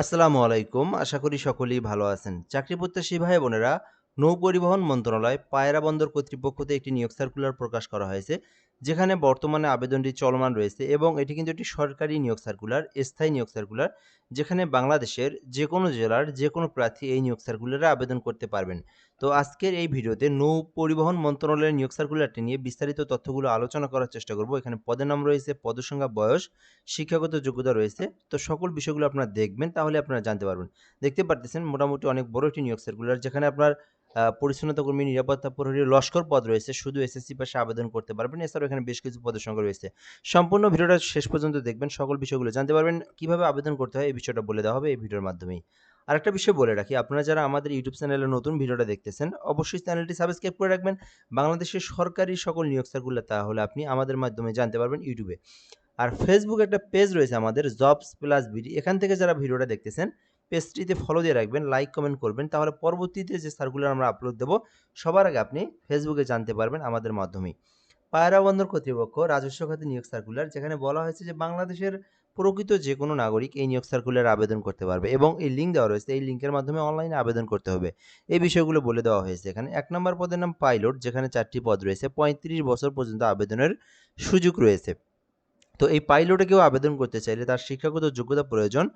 আসসালামু আলাইকুম। আশা করি সকলেই ভালো আছেন। চাকরি প্রত্যাশী ভাই বোনেরা, নৌ পরিবহন মন্ত্রণালয় পায়রা বন্দর কর্তৃপক্ষ থেকে একটি নিয়োগ সার্কুলার প্রকাশ করা হয়েছে, যেখানে বর্তমানে আবেদনটি চলমান রয়েছে এবং এটি কিন্তু একটি সরকারি নিয়োগ সার্কুলার, স্থায়ী নিয়োগ সার্কুলার, যেখানে বাংলাদেশের যেকোনো জেলার যেকোনো প্রার্থী এই নিয়োগ সার্কুলারে আবেদন করতে পারবেন। তো আজকের এই ভিডিওতে নৌ পরিবহন মন্ত্রণালয়ের নিয়োগ সার্কুলারটি নিয়ে বিস্তারিত তথ্যগুলো আলোচনা করার চেষ্টা করব। এখানে পদের নাম রয়েছে, পদসংখ্যা, বয়স, শিক্ষাগত যোগ্যতা রয়েছে। তো সকল বিষয়গুলো আপনারা দেখবেন, তাহলে আপনারা জানতে পারবেন। দেখতে পারতেছেন মোটামুটি অনেক বড় একটি নিয়োগ সার্কুলার, যেখানে আপনার পরিচ্ছন্নতা কর্মী, নিরাপত্তা প্রহরী, লস্কর পদ রয়েছে। শুধু এসএসসি পাশে আবেদন করতে পারবেন। এছাড়াও এখানে বেশ কিছু পদের সংখ্যা রয়েছে। সম্পূর্ণ ভিডিওটা শেষ পর্যন্ত দেখবেন, সকল বিষয়গুলো জানতে পারবেন। কিভাবে আবেদন করতে হয় এই বিষয়টা বলে দেওয়া হবে এই ভিডিওর মাধ্যমেই। আরেকটা বিষয় বলে রাখি, আপনারা যারা আমাদের ইউটিউব চ্যানেলে নতুন ভিডিওটা দেখতেছেন, অবশ্যই চ্যানেলটি সাবস্ক্রাইব করে রাখবেন। বাংলাদেশের সরকারি সকল নিয়োগ সার্কুলার তাহলে আপনি আমাদের মাধ্যমে জানতে পারবেন ইউটিউবে। আর ফেসবুকে একটা পেজ রয়েছে আমাদের, জবস প্লাস বিডি। এখান থেকে যারা ভিডিওটা দেখতেছেন, পেজটিতে ফলো দিয়ে রাখবেন, লাইক কমেন্ট করবেন, তাহলে পরবর্তীতে যে সার্কুলার আমরা আপলোড দেব সবার আগে আপনি ফেসবুকে জানতে পারবেন আমাদের মাধ্যমেই। পায়রা বন্দর কর্তৃপক্ষ রাজস্ব খাতে নিয়োগ সার্কুলার, যেখানে বলা হয়েছে যে বাংলাদেশের প্রকৃত যে কোনো নাগরিক এই নিয়োগ সার্কুলার আবেদন করতে পারবে এবং এই লিঙ্ক দেওয়া রয়েছে, এই লিঙ্কের মাধ্যমে অনলাইনে আবেদন করতে হবে। এই বিষয়গুলো বলে দেওয়া হয়েছে এখানে। ১ নম্বর পদের নাম পাইলট, যেখানে 4টি পদ রয়েছে, 35 বছর পর্যন্ত আবেদনের সুযোগ রয়েছে। তো এই পাইলটে কেউ আবেদন করতে চাইলে তার শিক্ষাগত যোগ্যতা প্রয়োজন।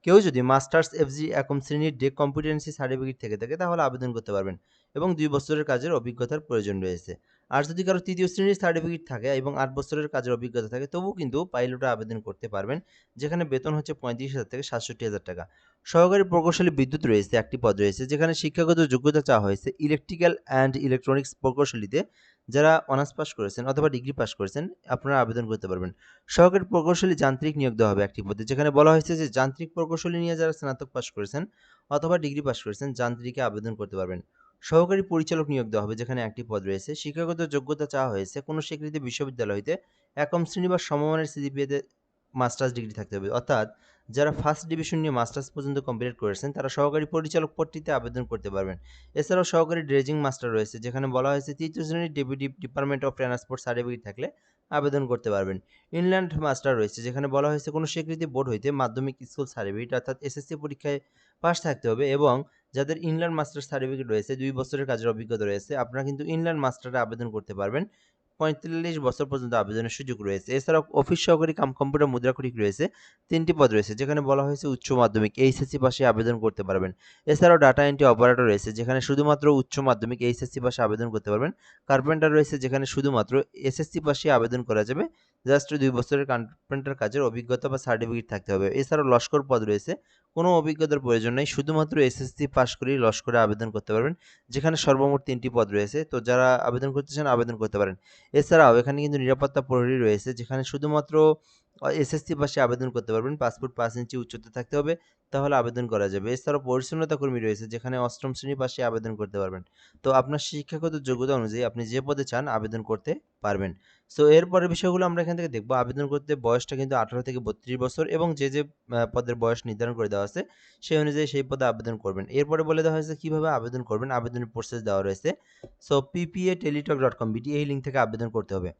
কেউ যদি মাস্টার্স এফজি একম শ্রেণীর ডে কম্পিটেন্সি সার্টিফিকেট থেকে থাকে তাহলে আবেদন করতে পারবেন এবং 2 বছরের কাজের অভিজ্ঞতার প্রয়োজন রয়েছে। আর যদি কারো তৃতীয় শ্রেণীর সার্টিফিকেট থাকে এবং 8 বছরের কাজের অভিজ্ঞতা থাকে, তবুও কিন্তু পাইলটে আবেদন করতে পারবেন, যেখানে বেতন হচ্ছে 35,000 থেকে 67,000 টাকা। সহকারী প্রকৌশলী বিদ্যুৎ রয়েছে, একটি পদ রয়েছে, যেখানে শিক্ষাগত যোগ্যতা চাওয়া হয়েছে ইলেকট্রিক্যাল অ্যান্ড ইলেকট্রনিক্স প্রকৌশলীতে। যারা অনার্স পাস করেছেন অথবা ডিগ্রি পাস করেছেন, আপনারা আবেদন করতে পারবেন। সহকারী প্রকৌশলী যান্ত্রিক নিয়োগ দেওয়া হবে একটি পদে, যেখানে বলা হয়েছে যে যান্ত্রিক প্রকৌশলী নিয়ে যারা স্নাতক পাস করেছেন অথবা ডিগ্রি পাস করেছেন, যান্ত্রিকে আবেদন করতে পারবেন। সহকারী পরিচালক নিয়োগ দেওয়া হবে, যেখানে একটি পদ রয়েছে। শিক্ষাগত যোগ্যতা চাওয়া হয়েছে কোনো স্বীকৃত বিশ্ববিদ্যালয় হইতে একম শ্রেণী বা সমমানের সিজিপিএতে মাস্টার্স ডিগ্রি থাকতে হবে। অর্থাৎ যারা ফার্স্ট ডিভিশন নিয়ে মাস্টার্স পর্যন্ত কমপ্লিট করেছেন তারা সহকারী পরিচালক পদটিতে আবেদন করতে পারবেন। এছাড়াও সহকারী ড্রেজিং মাস্টার রয়েছে, যেখানে বলা হয়েছে তৃতীয় শ্রেণীর deputy department of transport certificate থাকলে আবেদন করতে পারবেন। ইনল্যান্ড মাস্টার রয়েছে, যেখানে বলা হয়েছে কোনো স্বীকৃতি বোর্ড হইতে মাধ্যমিক স্কুল সার্টিফিকেট অর্থাৎ এসএসসি পরীক্ষায় পাস থাকতে হবে এবং যাদের ইনল্যান্ড মাস্টার সার্টিফিকেট রয়েছে, 2 বছরের কাজের অভিজ্ঞতা রয়েছে, আপনারা কিন্তু ইনল্যান্ড মাস্টারে আবেদন করতে পারবেন। 45 বছর পর্যন্ত আবেদনের সুযোগ রয়েছে। এছাড়াও অফিস সহকারী কাম কম্পিউটার মুদ্রাক্ষরিক রয়েছে, 3টি পদ রয়েছে, যেখানে বলা হয়েছে উচ্চ মাধ্যমিক এইচএসসি পাশে আবেদন করতে পারবেন। এছাড়াও ডাটা এন্ট্রি অপারেটর রয়েছে, যেখানে শুধুমাত্র উচ্চ মাধ্যমিক এইচএসসি পাশে আবেদন করতে পারবেন। কার্পেন্টার রয়েছে, যেখানে শুধুমাত্র এসএসসি পাশে আবেদন করা যাবে। জাস্ট 2 বছরের কার্পেন্টার কাজের অভিজ্ঞতা বা সার্টিফিকেট থাকতে হবে। এছাড়াও লস্কর পদ রয়েছে, কোনো অভিজ্ঞতার প্রয়োজন নেই, শুধুমাত্র এসএসসি পাস করেই লস্করে আবেদন করতে পারবেন, যেখানে সর্বমোট 3টি পদ রয়েছে। তো যারা আবেদন করতে চান আবেদন করতে পারেন। এছাড়াও এখানে কিন্তু নিরাপত্তা প্রহরী রয়েছে, যেখানে শুধুমাত্র এসএসসি পাশে আবেদন করতে পারবেন। পাসপোর্ট 5 ইঞ্চি উচ্চতা থাকতে হবে, তাহলে আবেদন করা যাবে। এছাড়াও পরিচ্ছন্নতা কর্মী রয়েছে, যেখানে 8ম শ্রেণী পাশে আবেদন করতে পারবেন। তো আপনার শিক্ষাগত যোগ্যতা অনুযায়ী আপনি যে পদে চান আবেদন করতে পারবেন। সো এরপরের বিষয়গুলো আমরা এখান থেকে দেখব। আবেদন করতে বয়সটা কিন্তু 18 থেকে 32 বছর এবং যে পদের বয়স নির্ধারণ করে দেওয়া আছে সেই অনুযায়ী সেই পদে আবেদন করবেন। এরপরে বলে দেওয়া হয়েছে কিভাবে আবেদন করবেন, আবেদনের প্রসেস দেওয়া রয়েছে। সো ppa-teletalk.com.bd এই লিঙ্ক থেকে আবেদন করতে হবে।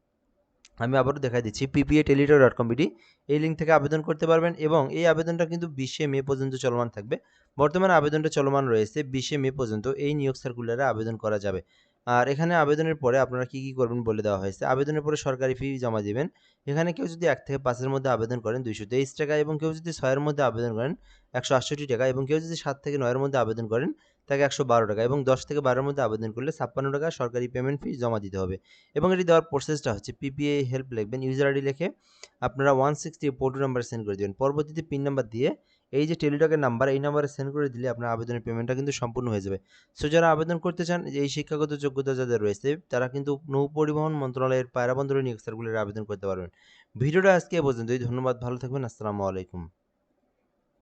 আমি আবারও দেখাই দিচ্ছি, ppa-teletalk.com.bd এই লিঙ্ক থেকে আবেদন করতে পারবেন এবং এই আবেদনটা কিন্তু 20শে মে পর্যন্ত চলমান থাকবে। বর্তমানে আবেদনটা চলমান রয়েছে, 20শে মে পর্যন্ত এই নিয়োগ সার্কুলারে আবেদন করা যাবে। আর এখানে আবেদনের পরে আপনারা কি করবেন বলে দেওয়া হয়েছে। আবেদনের পরে সরকারি ফি জমা দিবেন। এখানে কেউ যদি 1 থেকে 5 এর মধ্যে আবেদন করেন 223 টাকা এবং কেউ যদি 6 এর মধ্যে আবেদন করেন 168 টাকা এবং কেউ যদি 7 থেকে 9 এর মধ্যে আবেদন করেন তাকে 112 টাকা এবং 10 থেকে 12 এর মধ্যে আবেদন করলে 56 টাকা সরকারি পেমেন্ট ফি জমা দিতে হবে। এবং এটি দেওয়ার প্রসেসটা হচ্ছে পিপিএ হেল্প লিখবেন, ইউজার আইডি লিখে আপনারা 160 পোর্ট নাম্বার সেন্ড করে দেবেন। পরবর্তীতে পিন নাম্বার দিয়ে এই যে টেলিটকের নাম্বার, এই নাম্বারে সেন্ড করে দিলে আপনার আবেদনের পেমেন্টটা কিন্তু সম্পূর্ণ হয়ে যাবে। সো যারা আবেদন করতে চান, এই শিক্ষাগত যোগ্যতা যাদের রয়েছে তারা কিন্তু নৌ পরিবহন মন্ত্রণালয়ের পায়রা বন্দরের নিয়োগ সার্কুলারে আবেদন করতে পারবেন। ভিডিওটা আজকে এ পর্যন্তই। ধন্যবাদ, ভালো থাকবেন। আসসালামু আলাইকুম।